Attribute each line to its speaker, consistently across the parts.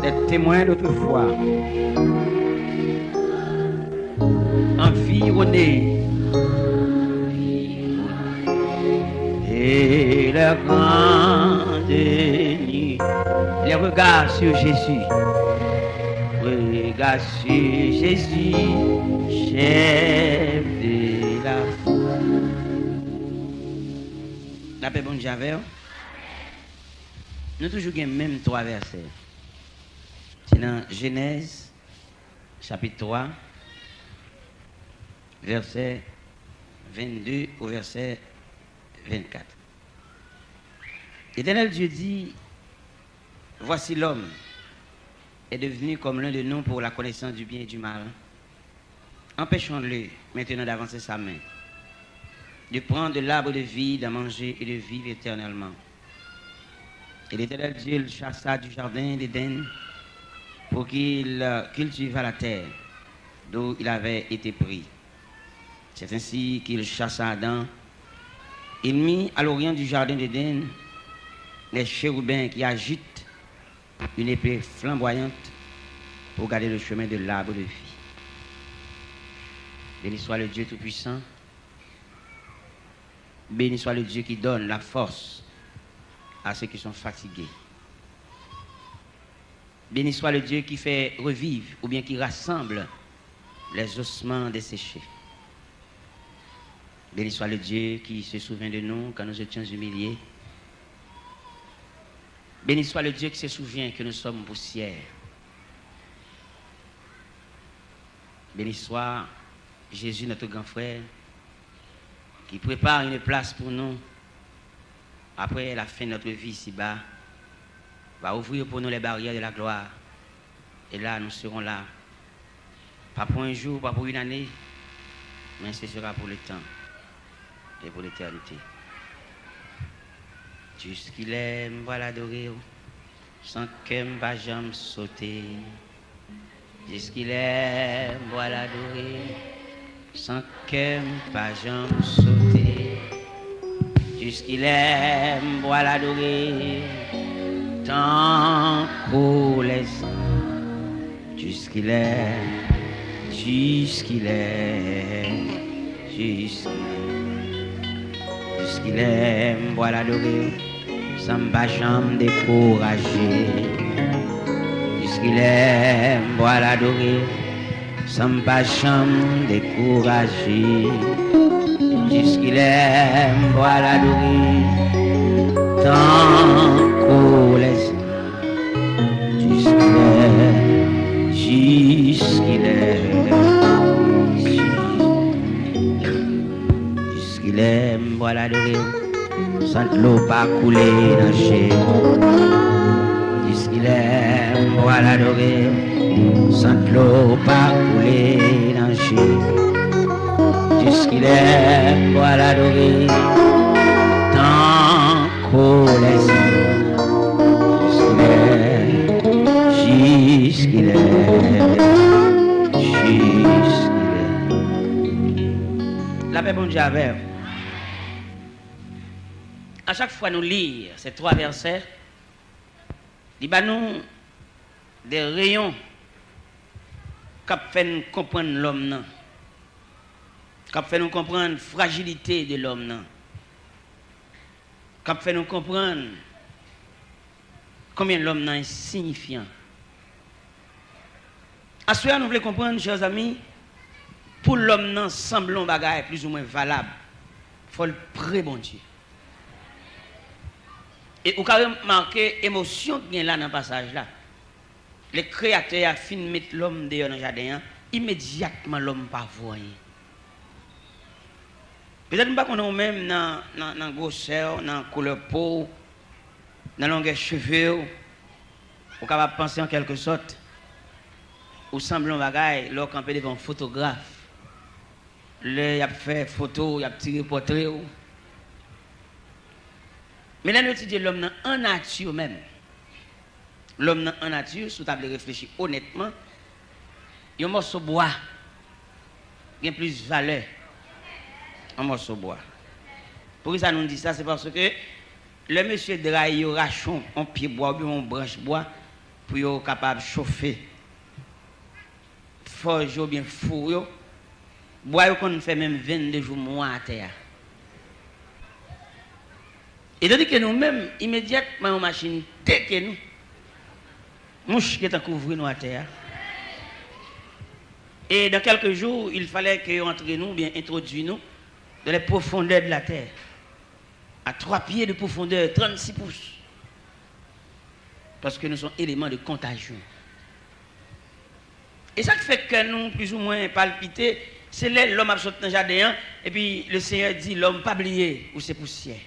Speaker 1: d'être témoin d'autrefois, environné et la grande nuit, les regards sur Jésus, regards sur Jésus, chef de la foi. La paix bonne Javel. Nous toujours gagnons même 3 versets. C'est dans Genèse, chapitre 3, verset 22 au verset 24. L'Éternel Dieu dit, voici l'homme est devenu comme l'un de nous pour la connaissance du bien et du mal. Empêchons-le maintenant d'avancer sa main, de prendre de l'arbre de vie, d'en manger et de vivre éternellement. Et l'Éternel Dieu le chassa du jardin d'Éden pour qu'il cultivât la terre d'où il avait été pris. C'est ainsi qu'il chassa Adam. Il mit à l'orient du jardin d'Éden les chérubins qui agitent une épée flamboyante pour garder le chemin de l'arbre de vie. Béni soit le Dieu Tout-Puissant. Béni soit le Dieu qui donne la force à ceux qui sont fatigués. Béni soit le Dieu qui fait revivre ou bien qui rassemble les ossements desséchés. Béni soit le Dieu qui se souvient de nous quand nous étions humiliés. Béni soit le Dieu qui se souvient que nous sommes poussière. Béni soit Jésus, notre grand frère, qui prépare une place pour nous après la fin de notre vie ici-bas, va ouvrir pour nous les barrières de la gloire. Et là, nous serons là. Pas pour un jour, pas pour une année, mais ce sera pour le temps et pour l'éternité. Jusqu'il aime, voilà l'adorer, sans qu'aime pas jamais sauter. Jusqu'il aime, voilà l'adorer, sans qu'aime pas jamais sauter. Jusqu'il aime, voilà l'adorer, tant qu'on laisse. Jusqu'il aime, jusqu'il aime, jusqu'il aime. Jusqu'il aime, voilà l'adorer, sans pas jamais décourager. Jusqu'il aime, voilà l'adorer, sans pas jamais décourager. Jusqu'il aime, voilà l'adorer, tant qu'on laisse. Jusqu'il aime, jusqu'il aime, jusqu'il aime, voilà l'adorer, sans l'eau pas couler dans chez. Jusqu'il aime, voilà l'adorer, sans l'eau pas couler dans chez. Jusqu'il aime, voilà l'adorer, tant qu'on laisse. Jusqu'il aime, jusqu'il aime, jusqu'il aime. La paix bon Dieu avec. À chaque fois nous lire ces 3 versets, il y a nous des rayons qui fait nous comprendre l'homme, qui fait nous comprendre la fragilité de l'homme, qui fait nous comprendre combien l'homme est insignifiant. À ce moment, nous voulons comprendre, chers amis, pour l'homme, semble un bagage plus ou moins valable. Il faut le prier, bon Dieu. Et vous avez remarqué l'émotion qui est là dans le passage là. Le créateur a fini de mettre l'homme dehors dans le jardin, immédiatement l'homme pas voyé. Peut-être pas qu'on a même dans la grosseur, dans la couleur peau, dans la longueur cheveux, ou capable penser en quelque sorte, ou semble un bagage, lorsqu'on peut devant un photographe, il a fait photo, il a tiré portrait. Mais là, nous disons l'homme en nature même. L'homme en nature, si vous avez réfléchi honnêtement, il y a un morceau de bois qui a plus de valeur. Un morceau de bois. Pourquoi ça nous dit ça? C'est parce que le monsieur draille rachon, un pied bois ou bien une branche bois, pour être capable de chauffer. Forge bien fou. Bois qu'on fait même 22 jours mois à terre. Et tandis que nous-mêmes, immédiatement, en machine, dès que nous, mouche qui est couvert nous à terre. Et dans quelques jours, il fallait que entre nous, bien introduit nous, dans les profondeurs de la terre. À 3 pieds de profondeur, 36 pouces. Parce que nous sommes éléments de contagion. Et ça qui fait que nous, plus ou moins, palpiter, c'est là l'homme a sauté dans le jardin, et puis le Seigneur dit, l'homme pas oublié, ou c'est poussière.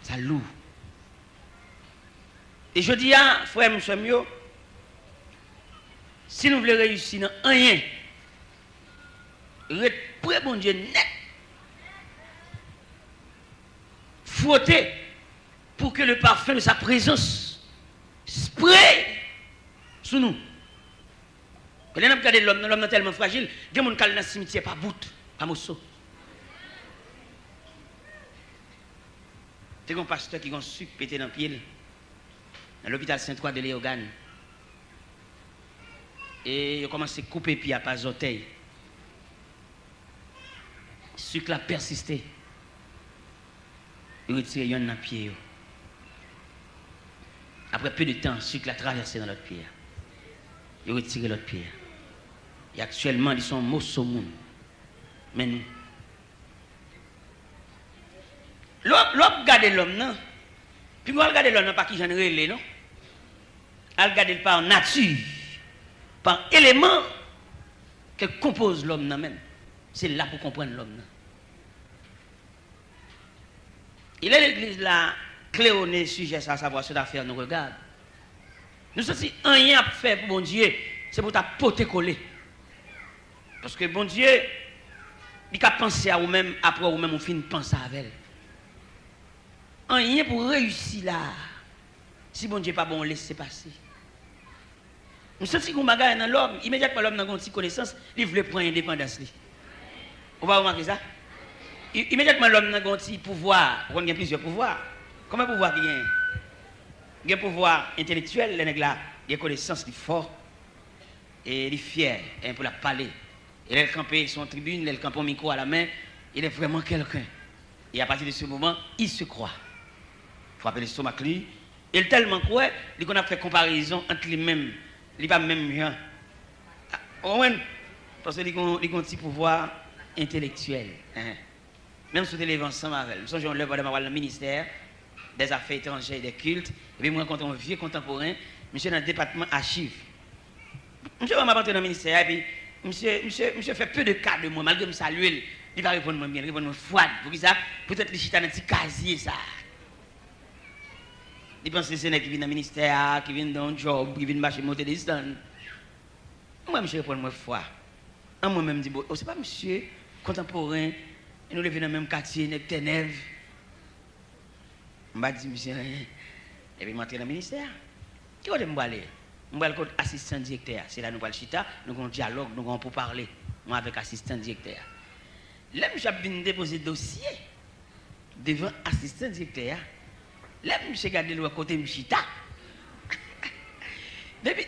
Speaker 1: Ça lourd. Et je dis, frère, monsieur, si nous voulons réussir dans rien, près bon Dieu net, frotter pour que le parfum de sa présence spray sur nous. Et là, nous regardons l'homme est tellement fragile, il y a des gens qui sont dans le cimetière par bout, par morceau. Il y a un pasteur qui a un sucre pété dans le pied, dans l'hôpital Saint-Croix de Léogane. Et il a commencé à couper pied à pas d'orteil. Le sucre a persisté. Il a retiré un dans le pied. Après peu de temps, le sucre a traversé dans l'autre pied. Il a retiré l'autre pied. Et actuellement, ils sont morceaux au monde. Mais nous. L'homme regarde l'homme, non? Puis moi, regarde l'homme, pas qui j'en ai non? Elle regarde par nature, par élément que compose l'homme même. C'est là pour comprendre l'homme. Il est l'église là, clé au nez, sujet à savoir cette affaire nous regarde. Nous sommes rien à faire pour bon Dieu, c'est pour ta pote coller. Parce que bon Dieu, il a pensé à vous-même, après vous-même, on finit de penser à elle. Rien pour réussir là. Si bon Dieu n'est pas bon, laissez passer. Nous sommes si vous bagarre dans l'homme, immédiatement l'homme n'a pas de connaissance, il veut prendre l'indépendance. On va remarquer ça? Immédiatement l'homme n'a pas de pouvoir, il y a plusieurs pouvoirs. Comment pouvoir qu'il y a? Il y a un pouvoir intellectuel, il y a des connaissances, il est fort, et il est fier pour la parler. Il est campé son tribune, il est campé au micro à la main, il est vraiment quelqu'un. Et à partir de ce moment, il se croit. Il faut appeler l'estomac lui. Il est tellement quoi, qu'on a fait comparaison entre les-mêmes. Il n'est pas même bien. Parce qu'il a un petit pouvoir intellectuel. Même si les ensemble avec elle. Je l'œuvre dans le ministère des Affaires étrangères et des cultes. Et puis moi, quand on vieux contemporain, monsieur dans le département archives. Monsieur va m'apporter dans le ministère et puis monsieur fait peu de cas de moi, malgré me saluer. Il va répondre bien, il va répondre froide. Pour ça, peut-être les chita dans un petit casier ça. Il pense que c'est qui vient dans le ministère, qui vient dans un job, qui vient marcher monter des stands. Moi, monsieur répond moi froid. Moi-même dis bon, c'est pas monsieur contemporain, nous levons dans le même quartier, nous Ténèvres. Je m'a dit monsieur et puis m'entrer dans le ministère. Qui va me aller? Je vais aller assistant directeur. C'est là nous parlons chita, nous avons un dialogue, nous avons pour parler. Moi avec assistant directeur. Là, je viens déposer le dossier devant l'assistant directeur. Là, je regarde le côté de Chita. Depuis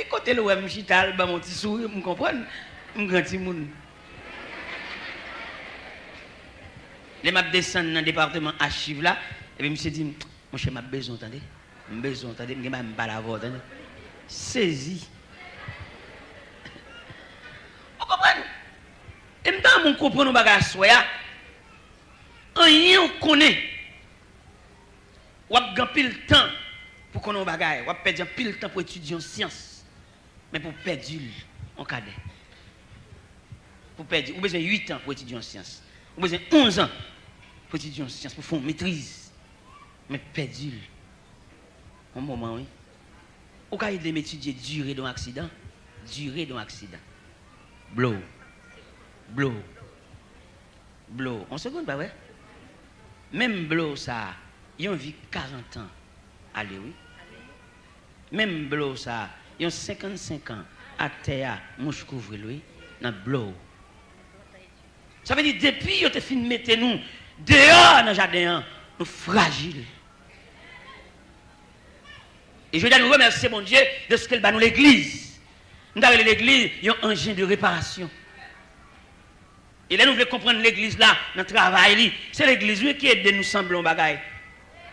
Speaker 1: côté de Chita, je mon petit sourire, je comprends, je grand petit monde. Là, je descends dans le département archive là, et puis je me dit, mon cher, j'ai besoin, attendez. J'ai besoin, attendez, je ne pas la voix, attendez. Saisi. Vous comprenez? Et maintenant, mon comprend nos bagages soya. Rien on connaît. On a gagné le temps pour qu'on ait bagages. On a perdu pile temps pour étudier en sciences. Mais pour perdre en cadet. Pour perdre, on a besoin de 8 ans pour étudier en sciences. On a besoin de 11 ans pour étudier en sciences, pour faire une maîtrise. Mais perdu. Un moment, oui. Au cas où il étudier durée d'un accident, durée d'un accident. Blow. On seconde, pas vrai? Même blow, ça, ils ont vécu 40 ans. Allez, oui. Même blow, ça, ils ont 55 ans. À terre, mouche couvre lui, dans blow. Ça veut dire, depuis, ils ont fini de mettre nous dehors dans le jardin, nous fragiles. Et je dois nous remercier, mon Dieu, de ce qu'elle bat nous l'église. Nous avons l'église, il y a un engin de réparation. Et là, nous voulons comprendre l'église là, notre travail. C'est l'église qui aide nous sembler bagaille.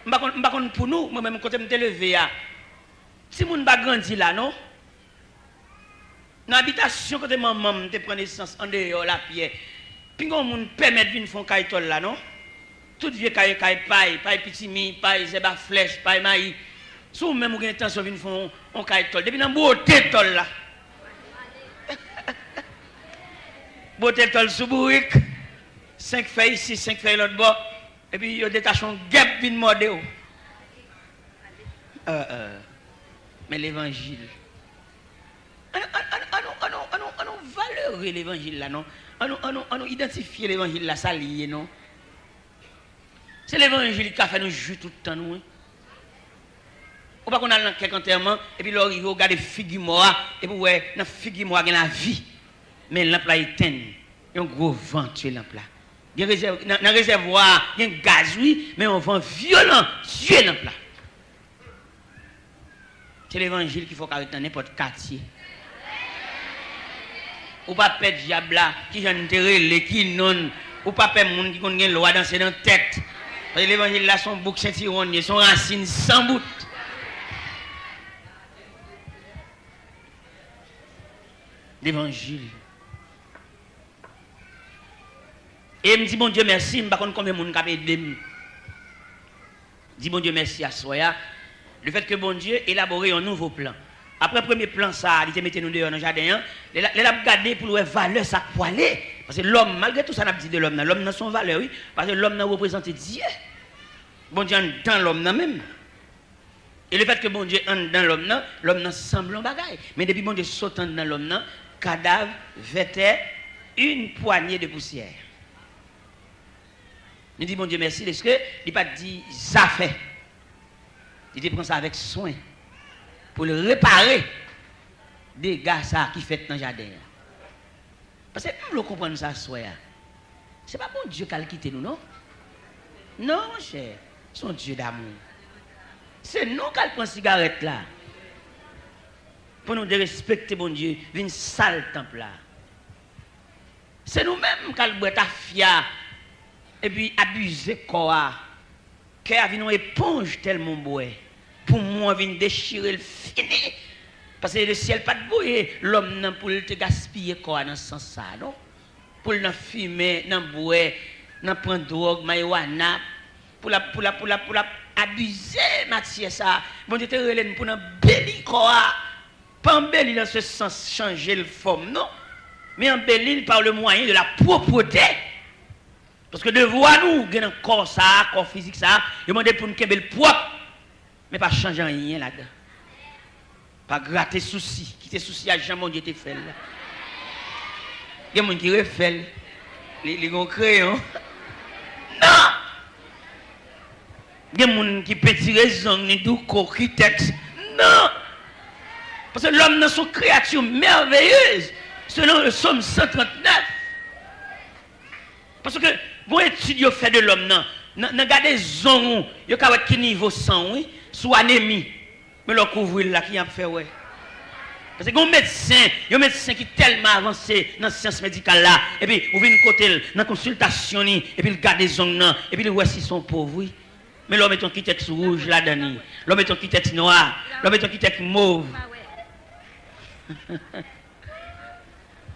Speaker 1: Je ne sais pas pour nous, moi-même, quand je me levé, si nous ne pas grandi là, non? Dans l'habitation, quand maman te prend naissance en dehors la pierre, puis quand on permet de venir faire un caïtol là, non? Tout vieux caille, paille petit mi, paille, zéba flèche, paille maïs. Si vous même avez intention de venir faire un caïtol, depuis dans le beauté tol là. Beauté tol sous bourrique, 5 feuilles ici, 5 feuilles l'autre bord, et puis il y a des tachons guêpes qui viennent morder. Mais l'évangile. On valeure l'évangile là, non? On identifie l'évangile là, ça lié, non? C'est l'évangile qui a fait nous jouer tout le temps, nous. Ou pas qu'on a quelques enterrements, et puis là, il regarde les figues mortes, et puis ouais, dans les figues mortes, il y a la vie. Mais l'emploi est éteint. Il y a un gros vent tué l'emploi. Dans le réservoir, il y a un gaz, oui, mais un vent violent tué l'emploi. C'est l'évangile qu'il faut arrêter dans n'importe quartier. Ou pas perdre diable là, qui j'en les qui non, ou pas perdre monde qui connaît loi dans ses tête. Parce que l'évangile là, son bouc Saint-Iron, son racine sans bout. L'évangile. Et me dit bon Dieu merci, je ne sais pas combien de monde a aidé. Dis bon Dieu merci à Soya. Le fait que bon Dieu élaboré un nouveau plan. Après le premier plan, ça, il était mis nous dehors dans le jardin. Il a regardé pour voir valeur ça pour aller. Parce que l'homme, malgré tout ça, on a dit de l'homme, l'homme n'a son valeur, oui. Parce que l'homme n'a représenté Dieu. Bon Dieu dans l'homme même. Et le fait que bon Dieu entre dans l'homme semble un bagaille. Mais depuis bon Dieu saute dans l'homme, cadavre, vêtait, une poignée de poussière. Nous disons bon Dieu merci, parce que il n'a pas dit ça fait. Il prend ça avec soin pour le réparer des gars ça qui fait dans le jardin. Parce que nous comprenons ça ce c'est pas bon Dieu qui a quitté nous, non? Non, mon cher, son Dieu d'amour. C'est nous qui prenons cigarette là. Pour nous de respecter bon Dieu, une sale temple là. C'est nous-mêmes qui avons ta fia et puis abuser quoi. Qui a une éponge tellement boue. Pour moi, vient déchirer le fini. Parce que le ciel pas de bouille. L'homme n'a pour te gaspiller quoi dans ce sens ça, non? Pour le fumer, dans boire, dans prendre drogue, marijuana, pour la abuser matière ça. Bon Dieu te relève pour nous béli quoi. Pas embellir dans ce sens changer le forme, non? Mais embellir par le moyen de la propreté. Parce que de voir nous, il y a un corps ça, corps physique ça, il demande pour nous qu'il propre, mais pas changer rien là-dedans. Pas gratter souci, qui te souci à jamais Dieu te fait là. Il y a des gens qui refait, les ont crayon. Non! Il y a des gens qui peuvent tirer zong, ni douko, qui texte. Non! Parce que l'homme est une créature merveilleuse, selon le psaume 139. Parce que, bon étude fait de l'homme, non, regardez zong, il y a quel niveau sang, oui, sous anémie. Mais le couvrir là, qui a fait, ouais. Parce que, un médecin qui est tellement avancé dans la science médicale là, et puis, vous venez côté, dans la consultation, et puis, il garde des zong, et puis, il voit s'ils sont pauvres, oui. Mais l'homme est un qui tête rouge là-dedans, l'homme est un qui tête noir, l'homme est un qui tête mauve.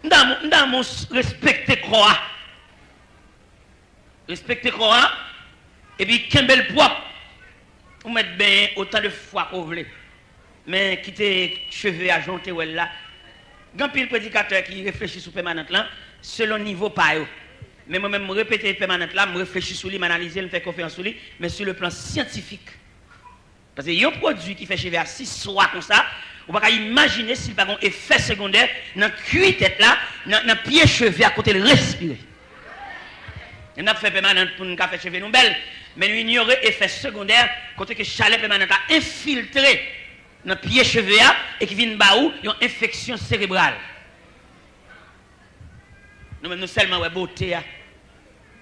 Speaker 1: Dans mon respecter croix. Respecter croix. Et puis, qu'un bel propre. Vous mettez bien autant de fois que vous voulez. Mais quitter cheveux à jonter là. Grand pile prédicateur qui réfléchit sur permanente là, selon niveau pas yo. Mais moi-même, je répète permanente là, je réfléchis sur lui, je m'analyse, je fais confiance sur lui, mais sur le plan scientifique. Parce qu'il y a un produit qui fait cheveux à 6 soirs comme ça, on ne peut pas imaginer s'il n'y a pas un effet secondaire dans la cuisse tête là, dans le pied cheveux à côté de respirer. On a fait permanente pour nous faire cheveux nous belles, mais nous ignorons l'effet secondaire côté que chaleur permanente a infiltré dans le pied cheveux et qui vient de où une infection cérébrale. Nous seulement ouais beauté.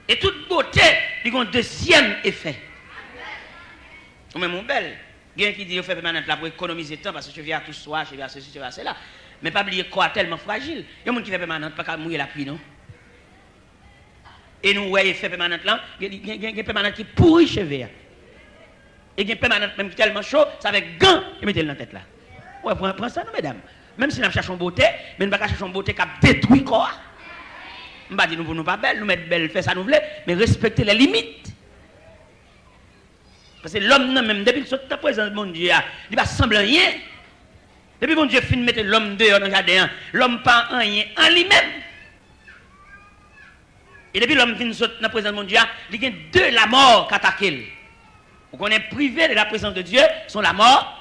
Speaker 1: Et toute beauté, il y a un deuxième effet. Nous même belle. Il y a qui dit qu'il fait permanente là pour économiser temps parce que je viens tout soir, je viens à ceci, je viens à cela. Mais pas oublier quoi tellement fragile. Il y a des gens qui fait permanente, pas qu'à mouiller la pluie, non? Et nous, ouais, il fait permanente là, il y a des permanentes qui pourrit cheveux. Et il y a des permanentes même qui tellement chaud, ça avec gants, et mettez-le dans la tête là. Ouais, prends ça, non, mesdames. Même si nous cherchons beauté, mais nous ne pas chercher beauté qui détruit quoi. On ne va dire nous pas belles, nous mettre belle, faire ça nous voulons, mais respecter les limites. Parce que l'homme, même depuis que la présence de mon Dieu, il ne va sembler rien. Depuis que mon Dieu finit de mettre l'homme dehors dans le jardin, l'homme pas rien en lui-même. Et depuis que l'homme finit de la présence de mon Dieu, il y a deux la mort qui attaquent. On est privé de la présence de Dieu, sont la mort.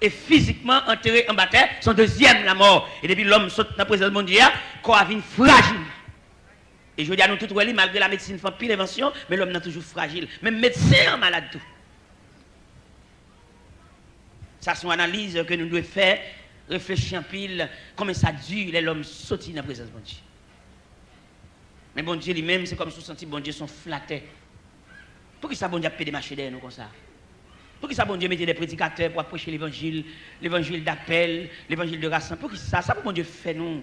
Speaker 1: Et physiquement enterré en bataille, son deuxième la mort. Et depuis l'homme saute dans la présence de mon Dieu, corps vient fragile. Et je dis à nous tous, malgré la médecine fait pile invention, mais l'homme est toujours fragile. Même médecin en malade tout. Ça c'est une analyse que nous devons faire, réfléchir en pile, comment ça dure l'homme saute dans la présence de mon Dieu. Mais bon Dieu lui-même, c'est comme si senti bon Dieu sont flattés. Pourquoi ça bon Dieu a pédé marcher derrière nous comme ça? Pourquoi ça, bon Dieu, mettez des prédicateurs pour prêcher l'évangile, l'évangile d'appel, l'évangile de rassemblement? Pourquoi ça, pour bon Dieu fait nous?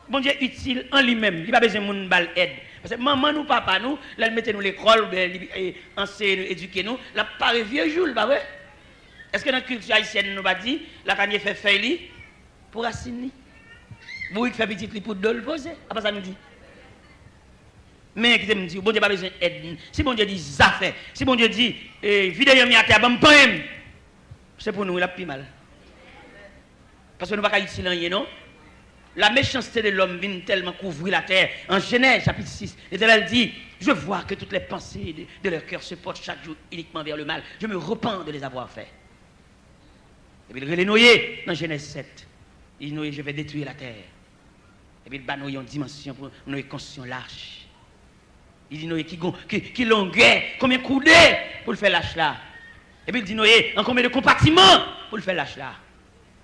Speaker 1: Bon Dieu utile en lui-même, il n'a pas besoin de nous aide. Parce que maman nous, papa nous, là, mettez nous l'école, enseignez, éduquez nous, là, pas vieux jour, pas vrai? Est-ce que dans la culture haïtienne, nous va dire, la canne fait feuille pour racine? Vous fait petit pour le poser, après ça nous dit. Mais qui me dit, bon Dieu n'a pas besoin d'aide. Si bon Dieu dit affaires, si bon Dieu dit vidéo mi à terre, bon poème, c'est pour nous, il a plus mal. Parce que nous ne pouvons pas utiliser rien, non? La méchanceté de l'homme vient tellement couvrir la terre. En Genèse, chapitre 6, l'Éternel dit, je vois que toutes les pensées de leur cœur se portent chaque jour uniquement vers le mal. Je me repens de les avoir fait. Et puis il les Noé dans Genèse 7. Il dit, Noé, je vais détruire la terre. Et puis il bat Noé en dimension pour Noé construire l'arche. Il dit Noé qui longueur, combien de coudées pour le faire lâche là. Et puis il dit Noé, en combien de compartiments pour le faire lâche là.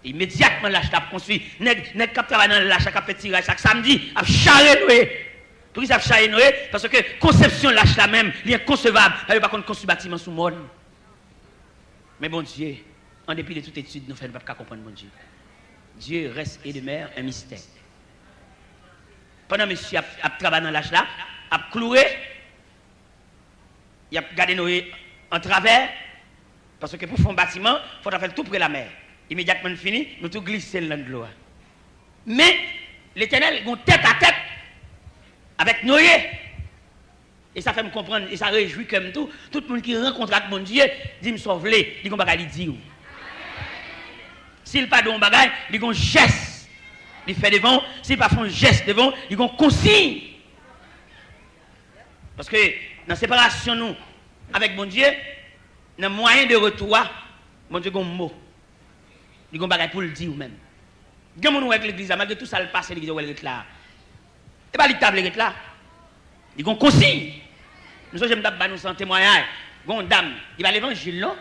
Speaker 1: Immédiatement lâche là pour construire. N'est cap travail dans lâche cap fait tirage chaque samedi, a charré Noé. Pour qu'ils a charré Noé parce que conception lâche là même, il est inconcevable. Il n'y a pas de construire bâtiment sous monde. Mais bon Dieu, en dépit de toute étude, nous ne faisons pas comprendre mon Dieu. Dieu reste et demeure un mystère. Pendant que monsieur a travaillé dans lâche là, a cloué, il a gardé Noé en travers, parce que pour faire un bâtiment, il faut faire tout près de la mer. Immédiatement fini, nous tout glisser dans l'eau. Mais l'Éternel est tête à tête avec Noé. Et ça fait me comprendre, et ça réjouit comme tout le monde qui rencontre avec mon Dieu, dit me sauver, dit qu'on va lui dire. S'il pas de bagage, il qu'on geste. Il fait devant, s'il pas fait un geste devant, il qu'on consigne. Parce que dans la séparation nous avec mon Dieu, dans le moyen de retour, mon Dieu a un mot. Il y a un bagage pour le dire même. Il y a un monde avec l'église, malgré tout ça, le passe, l'église où elle est là. Et pas l'étable, elle est là. Il y a un consigne. Nous sommes nous en témoignage. Il y a une dame, il va l'évangile là.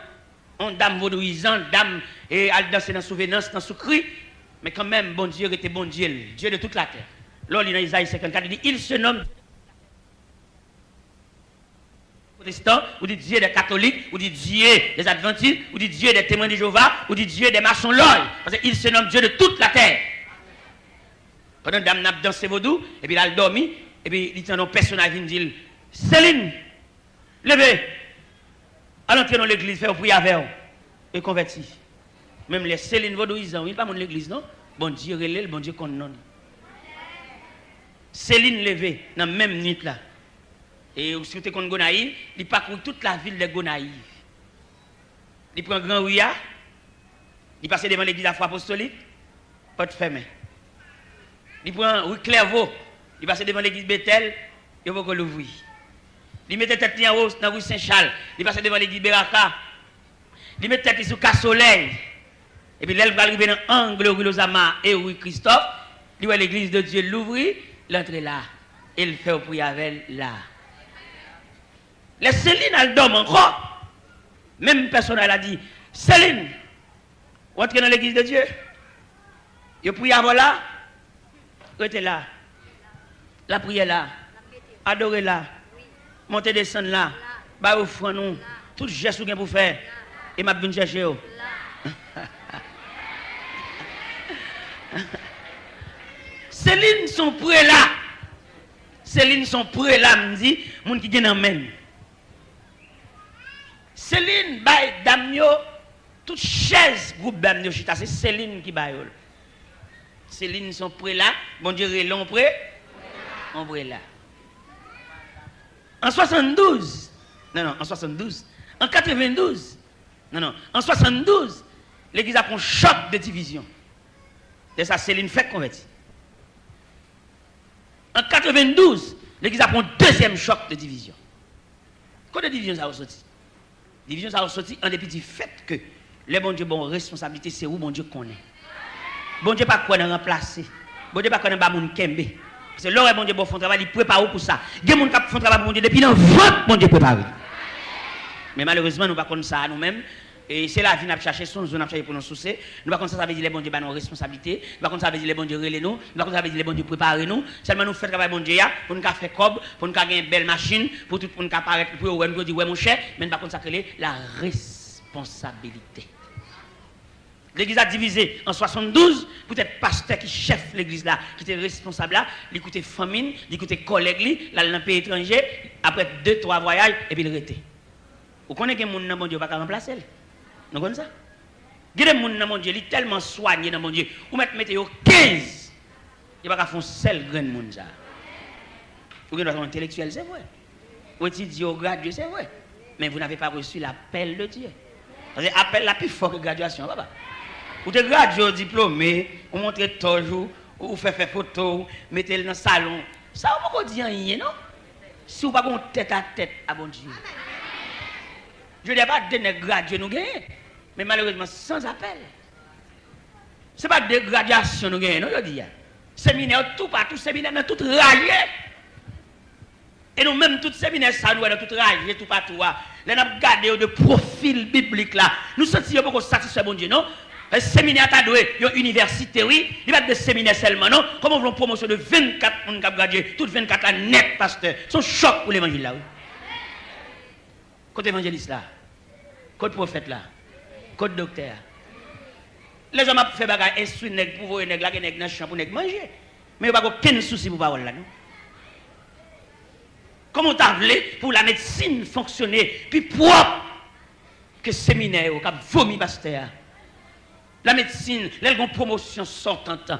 Speaker 1: Une dame vaudouisante, dame, et elle danse dans la souvenance, dans le cri. Mais quand même, bon Dieu était bon Dieu, Dieu de toute la terre. Là, il y a Isaïe 54, il dit, il se nomme protestants, ou dit Dieu des catholiques, ou dit Dieu des adventistes, ou dit Dieu des témoins de Jéhovah, ou dit Dieu des maçons l'œil. Parce qu'il se nomme Dieu de toute la terre. Pendant que dame n'a dansé vaudou, et puis il a dormi, et puis il dit un personnage qui dit Céline, levez, allons entrer dans l'église, faire prier avec vous, et converti. Même les Céline vaudouisants, il n'est pas dans l'église, non? Bon Dieu relève, bon Dieu condamne. Céline levée, dans la même nuit là. Et si vous êtes Gonaïve, il parcourt toute la ville de Gonaïve. Il prend Grand Ouya, il passe devant l'église apostolique, porte fermée. Il prend rue Clairvaux, il passe devant l'église Bethel, il va l'ouvrir. Il met tête en haut dans rue Saint-Charles, il passe devant l'église Beraka, il met tête sur Cas-Soleil. Et puis là, il va arriver dans l'angle rue Lozama et rue Christophe, il voit l'église de Dieu l'ouvrir, l'entrée là, et il fait prier avec elle là. Les Céline, elle dort encore. Même personne elle a dit, Céline, rentrez dans l'église de Dieu. Il prie avant là, restez là. La prière là, adorez là, montez descendre là, bah offrez nous, tout geste que vous faire. Et m'a venu chercher. Céline son prêt là. Céline son prêt là, me dit, moun qui gen en men. Céline bay damyo, toute chaise groupe damyo chita, c'est Céline qui bay. Céline son prêt là, bon Dieu l'on prêt, on prêt là. En 72, non, en 72, en 92, non, en 72, l'église a pris un choc de division. Et ça, Céline fait convertir. En 92, l'église a pris un deuxième choc de division. Combien de division ça a ressorti? Division ça a ressorti en dépit du fait que les bon Dieu, bon responsabilité, c'est où bon Dieu connaît. Bon Dieu pas quoi remplacer. Bon Dieu pas quoi dans moun kembe. Parce que l'aurait bon Dieu bon font travail, il prépare pour ça. Il y a des gens qui font travail pour bon Dieu depuis l'enfant, bon Dieu prépare. Mais malheureusement, nous ne pouvons pas ça nous-mêmes. Et c'est la vie n'a chercher son zone n'a chercher pour nous soucier. Nous pas comme ça veut dire les bon Dieu ba nos responsabilités, nous pas comme ça veut dire les bon Dieu relais nous, nous pas comme ça veut dire les bon Dieu préparer nous. Seulement nous faire travail bon Dieu pour nous faire cob, pour nous gagner une belle machine, pour tout pour nous paraître pour nous dire ouais mon cher, mais nous pas comme ça que la responsabilité. L'église a divisé en 72, peut-être pasteur qui chef l'église là, qui était responsable là, il coûtait famine, il coûtait collègue là dans le pays étranger, après 2-3 voyages et puis il était. Vous connaissez que mon nom bon Dieu pas remplacer. Nous connaissons ça? Il y a des gens dans mon Dieu, ils sont tellement soignés dans mon Dieu. Ou mettez 15. Il n'y a pas faire un seul grain de monde. Vous avez un intellectuel, c'est vrai. Vous étudiez au gradué, c'est vrai. Mais vous n'avez pas reçu l'appel de Dieu. Parce que l'appel la plus fort que la graduation, papa. Vous êtes gradué au diplômé, vous montrez toujours, vous faites photo, vous mettez-le dans le salon. Ça, vous ne pouvez pas dire rien, non? Si vous n'avez pas tête à tête à bon Dieu. Je ne dis pas de graduer nous gagner, mais malheureusement sans appel. Ce n'est pas de graduation nous gagner, non, je dis. Séminaire tout partout, séminaire dans tout rayé. Et nous même tout séminaire ça nous dans tout rayé, tout partout. Là nous avons gardé de profil biblique là. Nous sentons beaucoup satisfait bon Dieu, non? Le séminaire t'a doué, une université, oui. Il va être de séminaire seulement, non? Comment on veut une promotion de 24 pour nous graduer, toutes 24 là net, pasteur. C'est un choc pour l'évangile là, oui. Côté évangéliste là, côté prophète là, côté docteur. Les gens ont fait bagarre, instruire nèg pour voir nèg là, nèg dans champ pour nèg manger. Mais il n'y a pas aucun souci pour parole là, non? Comment t'as voulu pour la médecine fonctionner plus propre que séminaire au cap vomi pasteur? La médecine, les gens promotion sont en temps.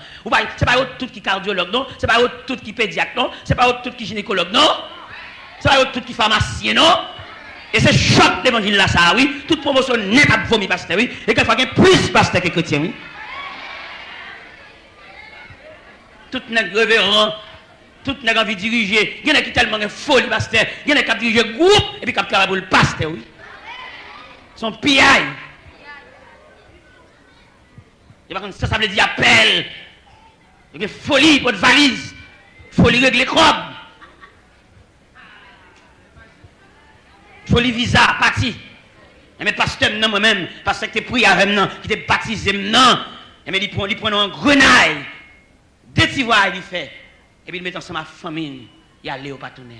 Speaker 1: C'est pas tout qui cardiologue, non? C'est pas tout qui pédiatre, non? C'est pas tout qui gynécologue, non? C'est pas tout qui pharmacien, non? Et c'est choc d'évangile là, ça, oui. Toute promotion n'est pas vomi pasteur, oui. Et qu'il faut qu'il y ait plus pasteur que chrétien, oui. Tout n'est révérend, tout n'est envie de diriger. Il y en a qui tellement une folie pasteur. Il y en a qui dirigent groupe et puis qui travaillent pour le pasteur, oui. Son PI. Ça veut dire appel. Il y a folie pour une valise. Folie régler crobe. Folie visa, parti. Mais pasteur, non, moi-même, parce que tu es pris avec moi, qui t'es baptisé, non. Mais il prend un grenaille. Deux petits voix, il fait. Et puis il met ensemble ma famille. Il allait au partenaire.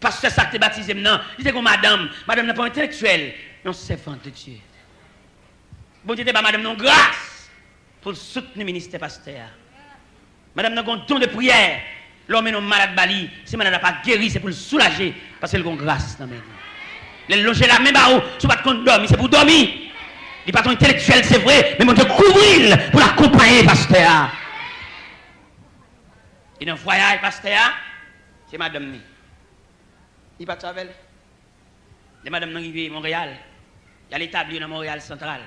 Speaker 1: Pasteur, ça que tu es baptisé, non. Il dit que madame n'est pas intellectuelle, non, servante de Dieu. Bon Dieu, madame, non, grâce pour soutenir le ministère pasteur. Madame, n'a un don de prière. L'homme est malade bali. Si madame n'a pas guéri, c'est pour le soulager. Parce qu'elle a grâce. Elle loger la même barreau. Si pas de compte dormir, c'est pour dormir. Il n'est pas ton intellectuel, c'est vrai. Mais mon Dieu, couvrir pour l'accompagner, pasteur. Et dans le voyage, pasteur, c'est madame. Il n'est pas de savel. Les madame arrivée à Montréal. Il y a l'établi dans Montréal central.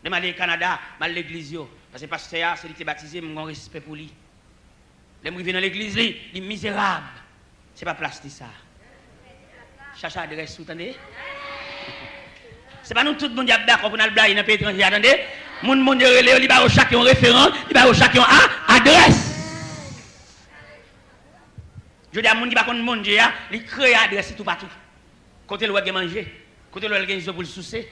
Speaker 1: Je suis allé au Canada, je suis allé à l'église. Parce que le pasteur, c'est lui qui est baptisé, j'ai un respect pour lui. Je suis venu dans l'église, il est misérable. Ce n'est pas place de ça. Chacha adresse, vous entendez? Ce n'est pas nous tout le monde qui est d'accord pour nous blaguer dans le pays étranger, attendez? Mon monde il va au chacun référent, il va au chacun adresse. Je dis à mon qui va contre mon Dieu, il crée adresse tout partout. Côté le qui manger, côté le qui pour le soucier.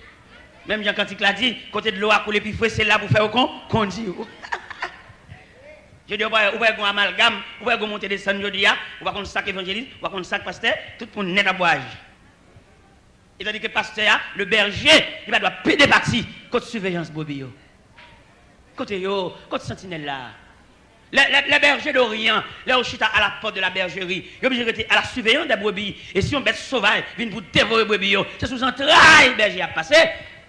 Speaker 1: Même Jean Cantique l'a dit, côté de l'eau à couler puis fouet, c'est là pour faire au qu'on dit. Je dis, on va un amalgame, on va monter des scènes, je dis, on va un sac évangéliste, on va un sac pasteur, tout pour net à boire. Et tandis que le pasteur, le berger, il va doit péder parti contre surveillance brebis. Côté yo, côté sentinelle là. Les bergers d'Orient, les Ochita à la porte de la bergerie, ils sont obligés de rester à la surveillance des brebis. Et si on bête sauvage vient pour dévorer les brebis, c'est sous entrailles, berger a passé.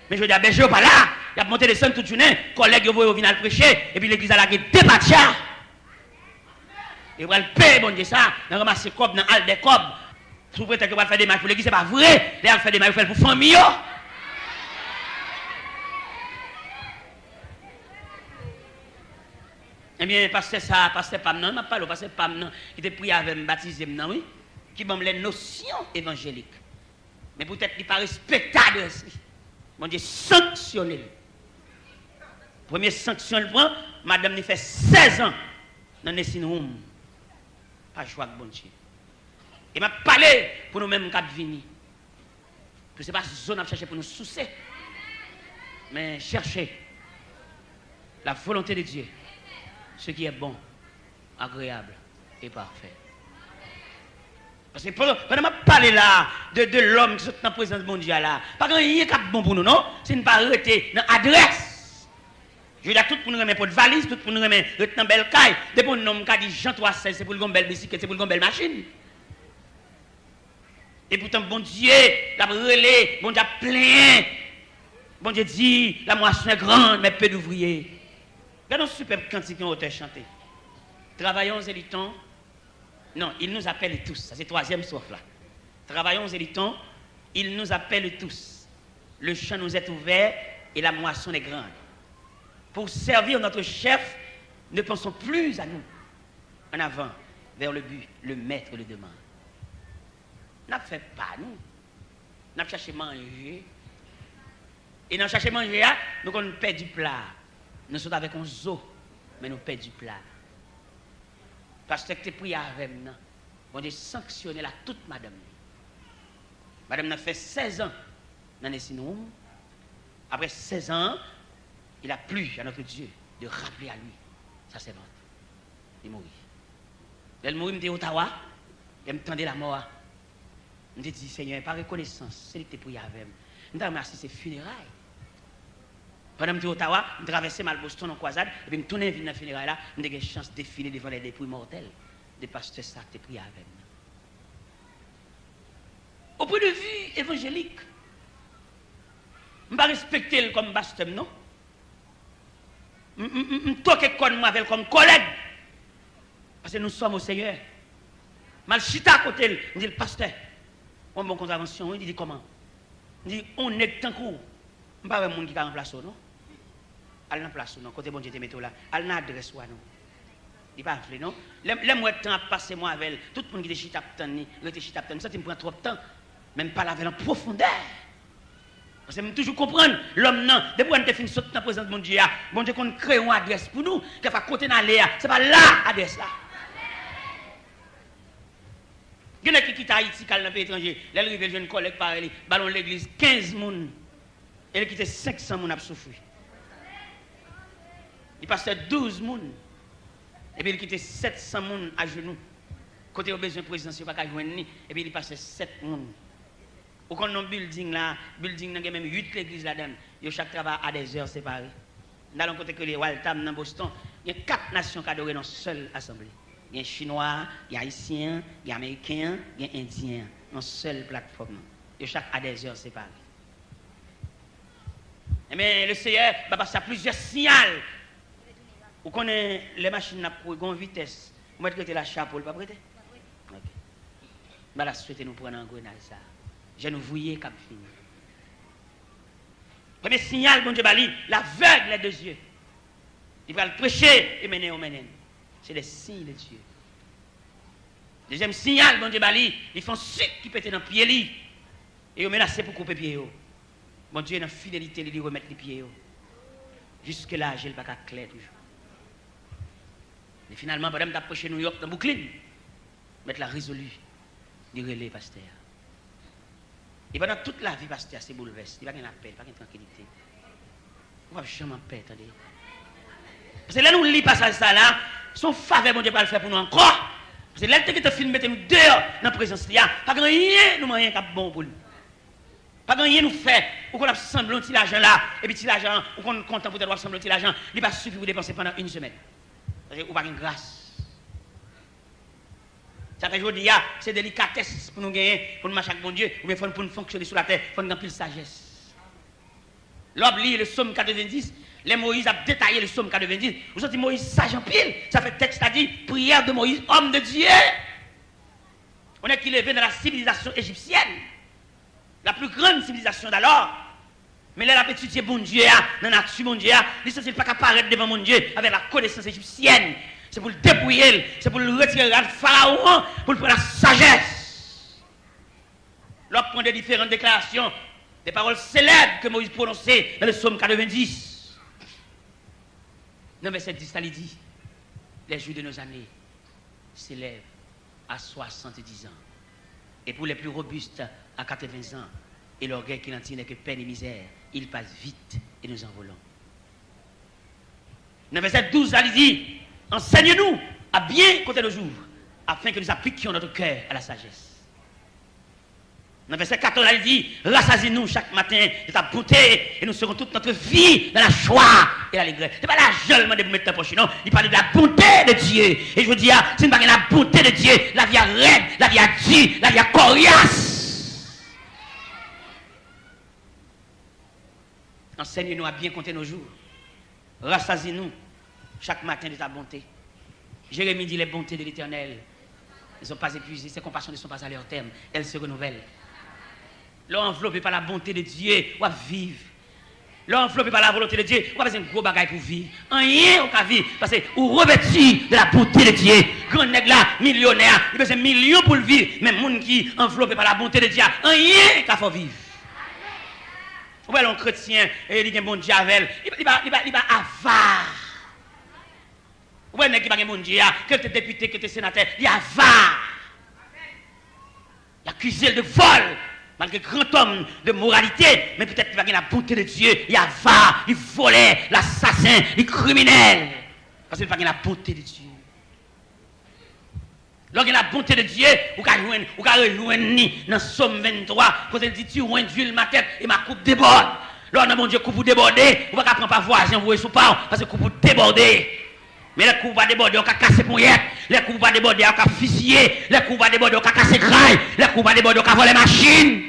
Speaker 1: Mais je dis à berger pas là, il a monté des scènes toute journée, collègues vont venir prêcher, et puis l'église a lagué des matchas. Et va le payer, bon Dieu, ça, dans ramasser cob, dans hall des cob. Sous prétexte que va faire des matchs pour l'église, c'est pas vrai. Là, fait des matchs pour famille. Eh bien, pasteur Pam, non, je parle au pasteur Pam, non, qui était prié avec me baptisé, non, oui, qui m'a les notions évangéliques. Mais peut-être qu'il n'est pas respectable aussi. Bon Dieu, sanctionner. Première sanction, le prend, madame, il fait 16 ans dans les Room. Pas choix de bon Dieu. Et m'a parlé pour nous-mêmes quand venir. Que ce n'est pas zone à chercher pour nous soucier, mais chercher la volonté de Dieu. Ce qui est bon, agréable et parfait. Parce que pendant que je parle là de l'homme qui est dans la présence mondiale, là, pas grand rien qui est bon pour nous, non? C'est ne pas arrêter dans l'adresse. Je veux dire, tout pour nous remettre pour de valise, tout pour nous remettre dans belle caille. Depuis que nous avons dit Jean 3,16, c'est pour une belle bicyclette, c'est pour une belle machine. Et pourtant, bon Dieu, la relais, bon Dieu plein. Bon Dieu dit, la moisson est grande, mais peu d'ouvriers. Regardons ce superbe cantique qu'on a chanté. Travaillons et luttons. Non, il nous appelle tous. Ça, c'est le troisième sauf là. Travaillons et luttons. Il nous appelle tous. Le champ nous est ouvert et la moisson est grande. Pour servir notre chef, ne pensons plus à nous. En avant, vers le but, le maître le demande. N'a fait pas nous. N'a cherché manger. Et dans chercher manger, nous on perd du plat. Nous sommes avec un zoo, mais nous perdons du plat. Parce que tu pris avec nous. Bon Dieu sanctionner la toute madame. Madame a fait 16 ans dans les Sinoum. Après 16 ans, il a plu à notre Dieu de rappeler à lui sa servante. Il mourit. Elle mourit, il me dit Ottawa, il me tendait la mort. Je me dis Seigneur, par reconnaissance, c'est lui qui t'a pris avec moi. Je me remercie ses funérailles. Pendant que je suis à Ottawa, je traversais mal Boston en croisade, et puis je tourne dans la funéraille là, j'ai eu une chance de défiler devant les dépouilles mortelles des pasteurs ça qui prié avec moi. Au point de vue évangélique, je ne vais pas respecter comme pasteur, non? Je ne toque comme collègue, parce que nous sommes au Seigneur. Mal chita à côté, je dis le pasteur, on bon contravention, il dit comment? Il dit on est tant court. Je ne sais pas si qui a remplacé, non? Elle n'a pas place, non? Côté bon Dieu te mette là. Elle n'a adresse, non? Il pas fait, non? Les mois de temps à passer moi avec elle, tout le monde qui est chita ça me prend trop de temps. Même pas la en profondeur. Parce que je toujours comprendre l'homme, non. Depuis qu'on a fini sauter dans la présence de mon Dieu, bon Dieu qu'on crée une adresse pour nous, qu'il va côté dans l'air. Ce n'est pas là adresse là. Il y en a qui quittent Haïti, qui dans le pays étranger. Là, il y a une collègue par elle, ballon de l'église, 15 personnes. Elle a quitté 500 personnes à souffrir. Il passait 12 personnes. Et puis il a quitté 700 personnes à genoux. Côté au besoin présidentiel, il n'y a pas qu'à joindre. Et puis il passait 7 personnes. Au qu'on a building là, building il y a même 8 églises là-dedans. Chaque travail à des heures séparées. Dans le côté que les Waltham dans Boston, il y a 4 nations qui adorent dans une seule assemblée. Il y a Chinois, il y a Haïtiens, il y a Américains, il y a Indiens. Dans une seule plateforme. Chaque à des heures séparées. Mais le Seigneur va passer à plusieurs signaux. Vous connaissez les machines à grande vitesse. Vous mettez la chapeau, pas prêté? Ok. Je vais souhaiter nous prendre en grenade ça. Je nous voyais comme fini. Premier signal, bon Dieu, l'aveugle des yeux. Il va le prêcher et mener au menen. C'est les signes de Dieu. Deuxième signal, bon Dieu, ils font sucre qui pète dans le pied. Et ils menacent pour couper les pieds. Bon Dieu, dans la fidélité, il remettre les pieds. Jusque là, je n'ai pas clair toujours. Et finalement, madame d'approcher New York dans Brooklyn, mettre la résolue du relais pasteur. Et pendant toute la vie, pasteur, c'est bouleversé. Il n'y a pas de paix, pas de tranquillité. On ne va jamais en paix, attendez. Parce que là, nous lisons pas ça là, son faveur, bon Dieu, pas le faire pour nous encore. Parce que là, tu as filmé, nous dehors dans la présence, il n'y a pas rien, nous rien qui bon pour nous. Pas rien nous fait, ou qu'on a semblé un petit l'argent là, et puis petit l'argent, ou qu'on est content pour avoir semblé un petit l'argent, il va suffire pour dépenser pendant une semaine. Parce que ou pas une grâce. Ça fait aujourd'hui, c'est délicatesse pour nous gagner, pour nous marcher avec bon Dieu, ou bien pour nous fonctionner sur la terre, pour nous remplir de sagesse. L'homme lit le psaume 90, les Moïse a détaillé le psaume 90. Vous sentez Moïse sage en pile, ça fait texte à dire, prière de Moïse, homme de Dieu. On est qu'il est dans la civilisation égyptienne. La plus grande civilisation d'alors. Mais là, la étudié bon Dieu, dans la nature bon Dieu, il ne pas apparaître devant mon Dieu avec la connaissance égyptienne. C'est pour le dépouiller, c'est pour le retirer le pharaon, pour le prendre la sagesse. L'on prend des différentes déclarations, des paroles célèbres que Moïse prononçait dans le psaume 90. Non, mais c'est 10, ça dit, les jours de nos années s'élèvent à 70 ans. Et pour les plus robustes, à 80 ans, et l'orgueil qui n'en tient que peine et misère, il passe vite et nous envolons. Dans verset 12, il dit, enseigne-nous à bien compter le jour, afin que nous appliquions notre cœur à la sagesse. Dans verset 14, il dit, rassasie-nous chaque matin de ta bonté, et nous serons toute notre vie dans la joie et l'allégresse. Ce n'est pas l'argent de vous mettre ta poche, non. Il parle de la bonté de Dieu. Et je veux dire, si nous ne parlons pas de la bonté de Dieu, la vie est raide, la vie est dure, la vie est coriace. Enseigne-nous à bien compter nos jours. Rassasie-nous chaque matin de ta bonté. Jérémie dit les bontés de l'Éternel ne sont pas épuisées, ses compassions ne sont pas à leur terme, elles se renouvellent. L'enveloppé par la bonté de Dieu, on va vivre. L'enveloppé par la volonté de Dieu, on va faire un gros bagage pour vivre. Rien on va vivre, parce que on revêtit de la bonté de Dieu. Grand nègre là, millionnaire, il besoin de millions pour le vivre. Mais les gens qui enveloppé par la bonté de Dieu, rien qu'il faut vivre. Ou bien un chrétien, il dit un bon Dieu avec il va avare. Ou bien il va un bon Dieu, que tu es député, que tu es sénateur, il avare. Il accuse de vol. Malgré grand homme de moralité, mais peut-être qu'il va gagner la bonté de Dieu. Il avare, il volait, l'assassin, il criminel. Parce qu'il va gagner la bonté de Dieu. Lorsqu'il y a la bonté de Dieu, vous pouvez rejoindre dans Somme 23, quand il dit tu oins d'huile ma tête et ma coupe déborde. Lorsque mon Dieu coupe vous déborder, vous ne pouvez pas prendre voisin, vous sous pas, parce que coupe vous déborder. Mais les coups vont déborder, on va casser pour hier. Les coups vont déborder, on va fusiller. Les coups vont déborder, on va casser graille. Les coups vont déborder, on va voler machines.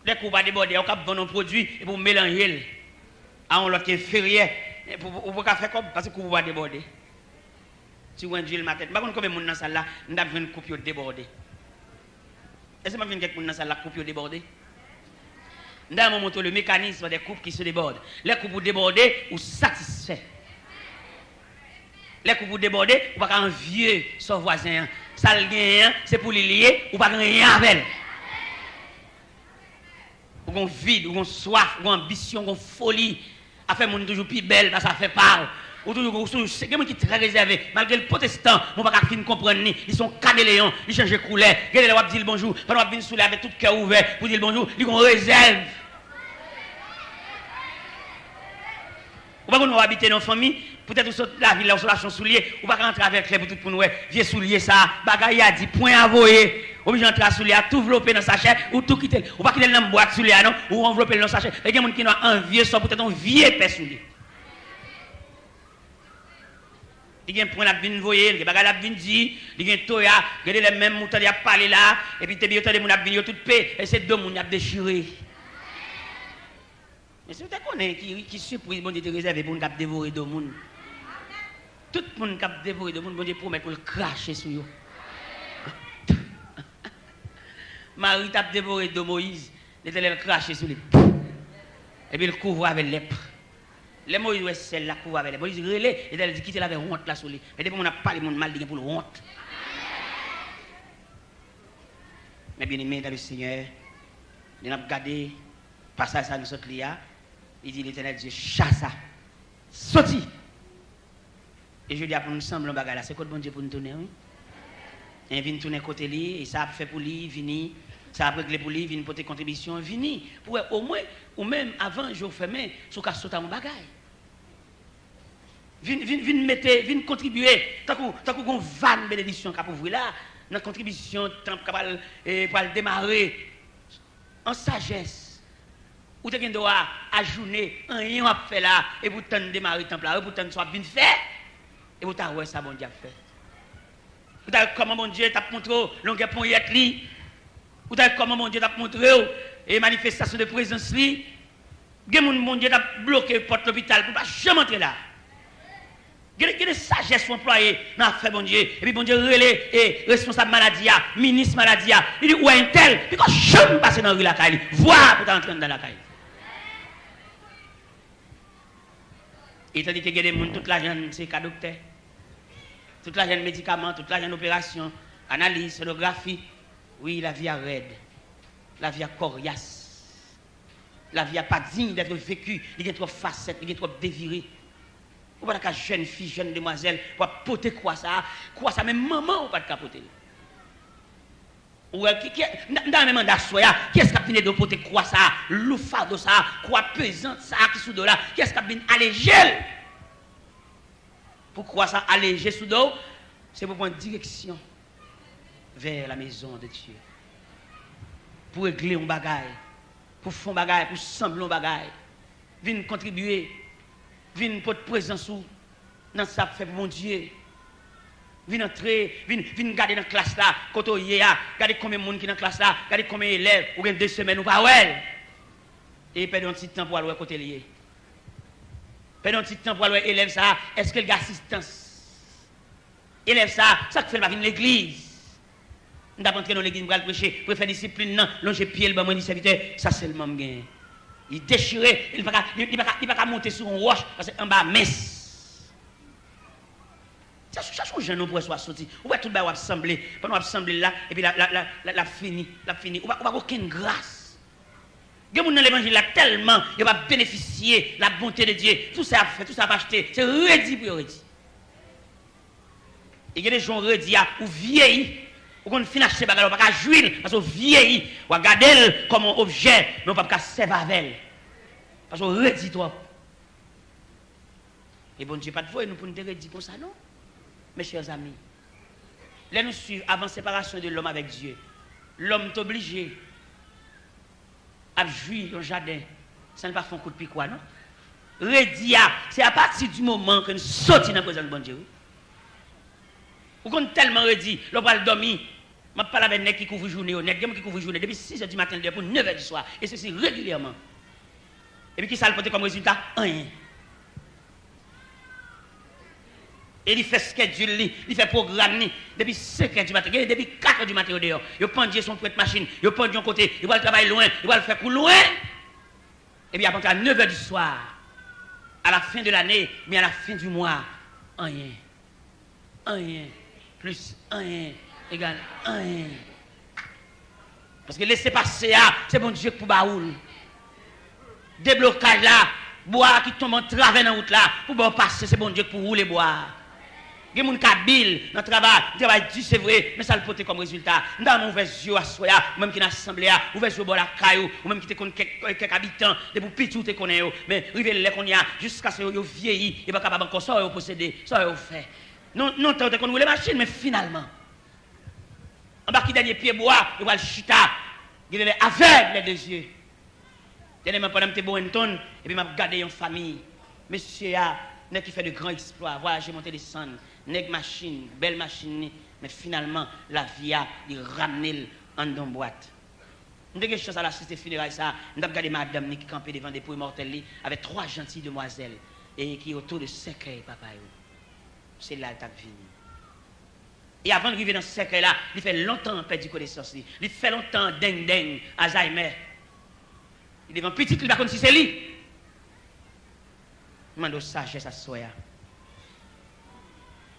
Speaker 1: Les coups vont déborder, on va vendre un produit et pour mélanger à un autre qui est inférieur. Vous pouvez faire comme parce que vous va déborder. Si vous avez ma tête, je ne sais pas combien de gens dans la salle là, nous avons une coupe débordée. Est-ce que vous avez quelqu'un dans la salle là, coupe débordée? Nous avons montré le mécanisme des coupes qui se débordent. Les coupes débordées, ou satisfait. Les coupes débordées, ou pas un vieux son voisin. Ça le gagne, c'est pour les lier, ou pas rien avec. Ou qu'on vide, ou qu'on soif, ou qu'on ambition, ou qu'on folie. A fait mon toujours plus belle, ça fait part. Ou toujours, c'est quelqu'un qui est très réservé. Malgré le protestant, on ne va pas comprendre ni. Ils sont caméléons, ils changent de couleur. Regardez, on va dire bonjour. Pendant qu'on vient sous avec tout le cœur ouvert pour dire bonjour, ils ont réserve. Ou pas qu'on va habiter dans la famille, peut-être sur la ville, sur la chambre soulier, ou pas rentrer avec les pour tout pour nous, vieux soulier ça, bagaille a dit, point à voyer. Ou bien entrer à soulier, tout envelopper dans sa chair, ou tout quitter. Ou pas quitter dans la boîte soulier, non, ou envelopper dans sa chair. Et il y a des gens qui ont un vieux, soit peut-être un vieux père soulier. Il y a un point à venir voyer, il y a des gens qui il y a un toya, il y a les mêmes moutons qui parlé là, et puis il y a des gens qui tout paix, et c'est deux gens qui ont déchiré. Mais si vous connaissez qui surprise, bon Dieu te réserve pour nous dévorer deux gens. Tout le monde qui a dévoré deux gens, bon Dieu promet pour le cracher sur eux. Marie t'a dévoré de Moïse, il était craché sur lui. Et puis il couvre avec lèpre. Les Moïse, ouais, c'est la couvre avec lèpre. Moïse relais, et il dit qu'il avait honte là sur lui. Mais depuis qu'on a parlé, mon mal, il pour le honte. Mais bien aimé dans le Seigneur, il a regardé, passage ça nous saute là, il dit l'Éternel Dieu, chasse ça, sorti. Et je dis à pour nous sembler bagarre là, c'est quoi le bon Dieu pour nous tourner, oui? Il vient tourner côté lui, et ça a fait pour lui, vini. Ça a réglé pour lui, vini pour tes contributions, vini. Pour au moins, ou même avant, je vous fermé, sur qu'à sauter mon bagaille. Vini mettre, vini contribuer. Tant qu'on vanne bénédiction qu'a ouvrir là, notre contribution, temple capable pour le démarrer en sagesse. Ou tu dois ajourner, rien à faire là, et pour t'en démarrer temple là, pour t'en soit bien fait, et pour t'en ça bon Dieu a fait. Ou t'as comment mon Dieu t'a montré longueur pour y être li, ou t'as comment mon Dieu t'a montré et manifestation de présence li, mon Dieu t'a bloqué porte l'hôpital pour pas jamais entrer là. Il y a des sagesses employées dans l'affaire bon Dieu. Et puis bon Dieu relève et responsable maladie, ministre maladie. Il dit où est un tel? Puis quand je passe dans la rue la caille, voir pour entrer dans la caille. Et tandis que il y a des gens, toute la jeune, c'est cas docteur. Toute la jeune médicaments, toute la jeune opération, analyse, sonographie. Oui, la vie est raide. La vie est coriace. La vie n'est pas digne d'être vécue. Il y a trop de facettes, il y a trop de dévirés. Ou pas de jeune fille, jeune demoiselle, pour porter quoi ça, même maman ou pas de capoter. Ou dans le même mandat soya, qui est-ce qui a fini de porter quoi ça, loufardo ça, quoi pesante ça, qui sous dos là, qui est-ce qui a fini alléger? Pourquoi ça alléger sous dos? C'est pour prendre direction vers la maison de Dieu. Pour régler un bagaille, pour faire un bagaille, pour sembler un bagaille, venir contribuer. Viens pour présence dans ça fait pour mon Dieu. Viens entrer, viens garder dans la classe là, quand on y est, garder combien de monde qui dans la classe là, garder combien d'élèves, ou bien 2 semaines ou pas ouais. Et perdre un petit temps pour aller côté lié. Perdre un petit temps pour aller élève ça, est-ce qu'il y a assistance? Élève ça que fait pas venir l'église. On va rentrer dans l'église pour prêcher, pour faire discipline non, longer pied le bon mon serviteur, ça seulement gain. Il déchiré, il ne peut pas monter sur un roche parce qu'en bas, mince. Ça change jeune pour soit sorti. Ou tout le monde va assembler, pendant assembler là, et puis la fini. Ou pas aucune grâce. Il y a des gens dans l'évangile là tellement, il va bénéficier de la bonté de Dieu. Tout ça a fait, tout ça a acheté. C'est redit pour redit. Il y a des gens redis ou vieillis. Ou qu'on finit acheter bagarre, on pas jouir parce qu'on vieillit, ou regarder comme un objet, mais on pas servir avec. Parce qu'on redit trop. Et bon Dieu pas de voix, nous pour nous redire comme ça non. Mes chers amis, là nous suivons avant la séparation de l'homme avec Dieu. L'homme est obligé à jouir dans le jardin. Ça ne va pas faire un coup de pied quoi non. Redire, c'est à partir du moment que nous sortons dans la présence de bon Dieu. Ou qu'on tellement redit, l'on va le dormir. Je parle avec les qui couvre journée, qui couvre journée depuis 6h du matin pour 9h du soir. Et ceci régulièrement. Et puis qui ça le porte comme résultat? Rien. Et il fait schedule, il fait programme depuis 5h du matin, depuis 4h du matin au dehors. Il prend son prête machine, il prend d'un côté, il va le travailler loin, il va le faire pour loin. Et puis après à 9h du soir, à la fin de l'année, mais à la fin du mois, rien. Rien. Plus 1 égale 1. Parce que laisser passer, c'est bon Dieu pour baoul. Déblocage là, bois qui tombe en travers dans la route là, pour bon passer, c'est bon Dieu pour rouler bois. Il y a des gens qui dans le travail, c'est vrai, mais ça le porte comme résultat. Dans mon ouvert yeux à soya, même qui n'a assemblé, ouvert yeux au bord de la caillou, ou même qui te connaît quelques habitants, des pour pitou te connaît, mais révèle qu'on y a jusqu'à ce que vieilli, et pas capable encore ça posséder, ça fait. Non, tant qu'on roule les machines, mais finalement, en bas qui dernier pied bois, il va le chita, il est aveugle les 2 yeux. Dernièrement, pendant que je suis bon, et puis je regardé une famille. Monsieur, qui fait de grands exploits, voilà, j'ai monté des sons, machine, belle machine, mais finalement, la vie a ramené en dans boîte. Nous avons chance à l'assister funérailles, ça, nous avons regardé madame qui campait devant des pouilles mortelles avec 3 gentilles demoiselles et qui est autour de 5 ans, papa. C'est là que tu as fini. Et avant d'arriver dans ce cercle-là, il fait longtemps perdu connaissance. Il fait longtemps ding, Alzheimer. Il devant petit, il va comme si c'est lui. Il demande sagesse à soi.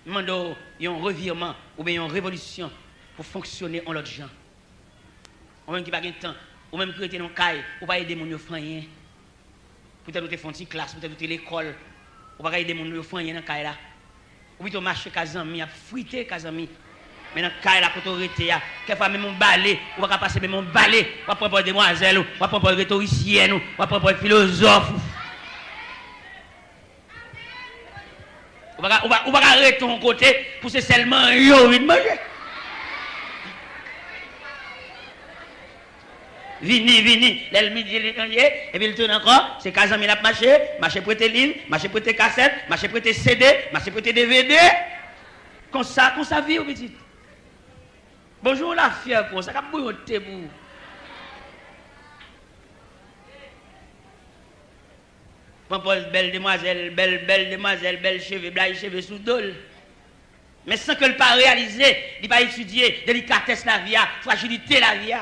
Speaker 1: Il demande un revirement ou bien une révolution pour fonctionner en l'autre gens. Ou même qui n'a pas de temps, ou même qui était dans le caille, ou pas aider mon gens à faire rien. Peut-être que tu fais une classe, peut-être que tu l'école, ou pas aider mon gens à faire rien dans le caille là. Ou bien tu marches Kazami, a frité Kazami. Mais dans le cas, la autorité, quelquefois même mon balai, on va passer même mon balai, on va prendre pour demoiselle, on va prendre pour rhétoricienne, on va prendre pour philosophe. On va arrêter ton côté pour c'est seulement yo, il mange. Vini, le midi, et puis il tourne encore, c'est 15 000 à marcher prêter livre, marcher prêter cassette, marcher prêter CD, marcher prêter DVD. Comme ça vit au petit. Bonjour la fière pour ça, qu'a bouilloté pour. Pampol, belle demoiselle, belle cheveux, blague cheveux sous dol. Mais sans que le pas réaliser, il pas étudier délicatesse la vie, fragilité la vie.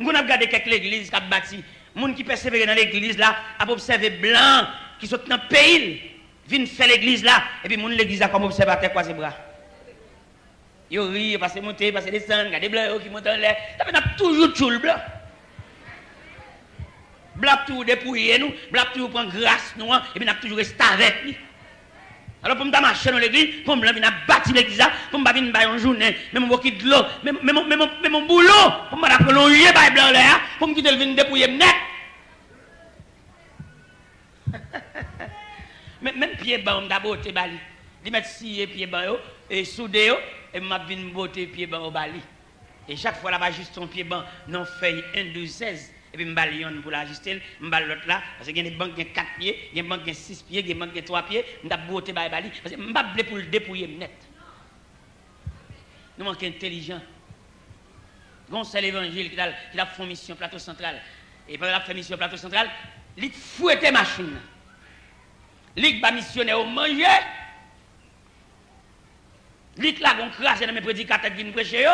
Speaker 1: On a regardé quelques églises qui ont bâti. Les gens qui persévèrent dans l'église là, a observé blanc qui sont dans le pays, viennent faire l'église là, et puis l'église là comme observateur croisé bras. Ils rient, parce que monter, parce que descendre, regardez blanc qui montent en l'air. Ça fait toujours tout le blanc. Blanc tout dépouiller nous, blanc tout prend grâce nous, et puis n'a toujours resté avec nous. Alors pour me marcher dans l'église, pour me venir bâtir l'église, pour me venir une journée, même mon qui de l'eau, même mon boulot, pour me faire longer par blanc là, pour me quitter le venir dépouiller net. Même pied bas, on d'abord te bali. Di mettre scié pied bas et soudé et m'a venir botter pied bas au bali. Et chaque fois là-bas juste son pied bas non feuille 1 2 16. Et puis, je vais pour l'ajuster, je vais l'autre là, parce qu'il y a des banques qui ont 4 pieds, il y a des banques qui ont 6 pieds, il y a des banques qui ont 3 pieds, je vais botter par bali, parce que je vais pour le dépouiller net. Nous manquons intelligent. C'est l'évangile qui a fait mission plateau central. Et pendant la fait mission plateau central, il fouette machine. Il va missionner au manger. Il là, on crache dans mes prédicateurs qui viennent prêcher.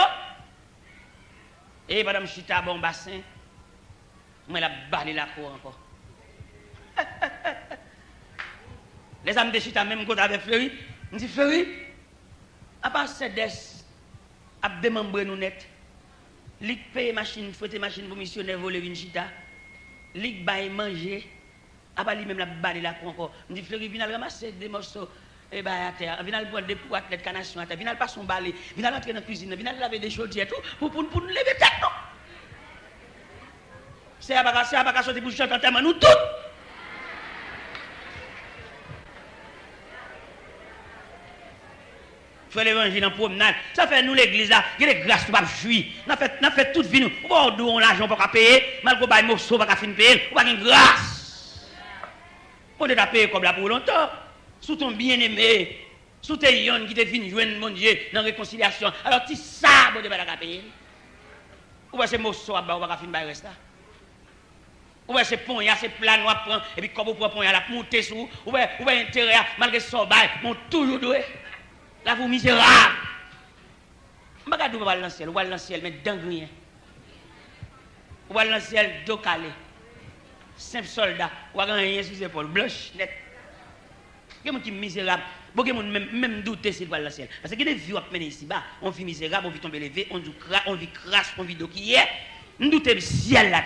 Speaker 1: Et madame Chita, bon bassin. Moi, la balle la cour encore. Les âmes de Chita, même quand avec Fleury, je dis Fleury, à part CEDES, à démembrer nous net, lik paye machine, fouette machine pour missionnaire voler une Chita, lik baille manger, à part lui même la balle la cour encore. Je dis Fleury, viens ramasser des morceaux. Et bien, à terre, viens prendre des poids de canation à terre, viens pas son balai, viens entrer dans la cuisine, viens laver des chaudières et tout, pour nous lever tête, non? C'est à pas sortir pour chanter en termes nous tous. Faire l'évangile en promenade, ça fait nous l'église là, il y a des grâces pour pas fuir. N'a fait toute vie nous. On va on l'argent pour pas payer, malgré bail morceau pas fin payer, on pas une grâce. On est à payer comme là pour longtemps. Sous ton bien-aimé, sous tes yons qui te viennent joindre mon Dieu dans la réconciliation. Alors tu sais, bon Dieu va la payer. Ou bien c'est morceau à bas, on va fin bail reste là. Ou bien c'est pont, il y a ces plans noir prend et puis comme on prend pont, il y a la monter sous, ou bien intérêt malgré son bail, mon toujours doué. Là vous misérable. Je ne sais pas dans le ciel, ou dans le ciel mais dans rien. Ou dans le ciel dos calé. Simple soldat, ou rien sous épaule blanche net. Il y a des gens qui sont misérables. Il y a des gens qui même douter s'ils vont dans le ciel. Parce qu'il y a des vies qui sont ici bas. On vit misérable, on vit tomber levé, on vit crasse, on vit d'eau qui est. Nous doutons le ciel là.